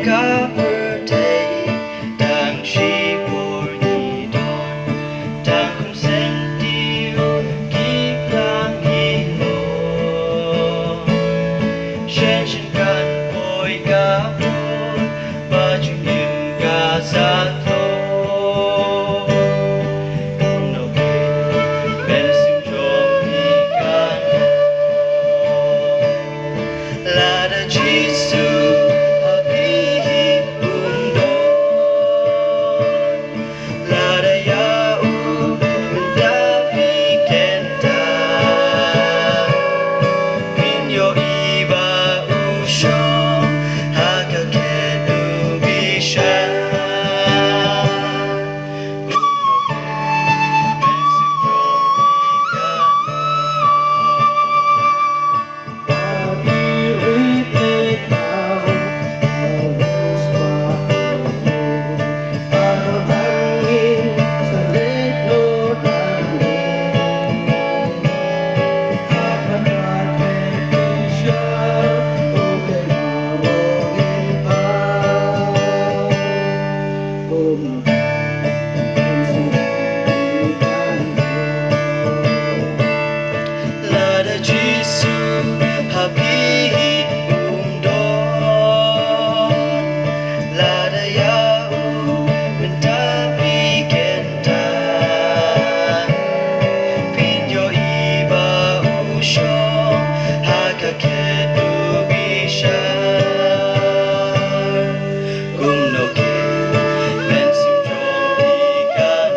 ka birthday Tang shipor ni don Tang không sen tiêu kip lang hilo Shen shen kan boy ka boy Ba chu yin ka sa tho No ke ben sim chom ni kan La da Jisu Jisu happy umdon lada yau mentapi kenta pinyo iba usyo hakakedu bisha gumnoke mensim jom ikan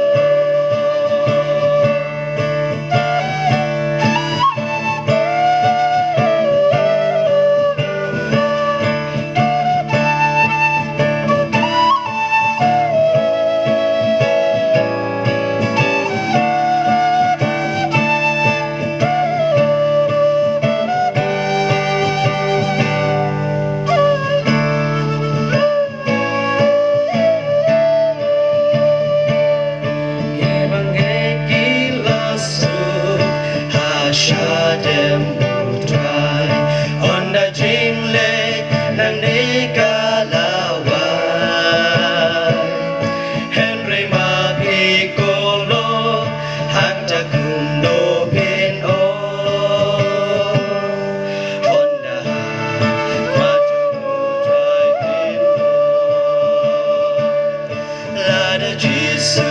Shadem utrai on the dream lake nang nikalaway Henry mapikolo hangta kundo pino on the utrai pino Lada Jisu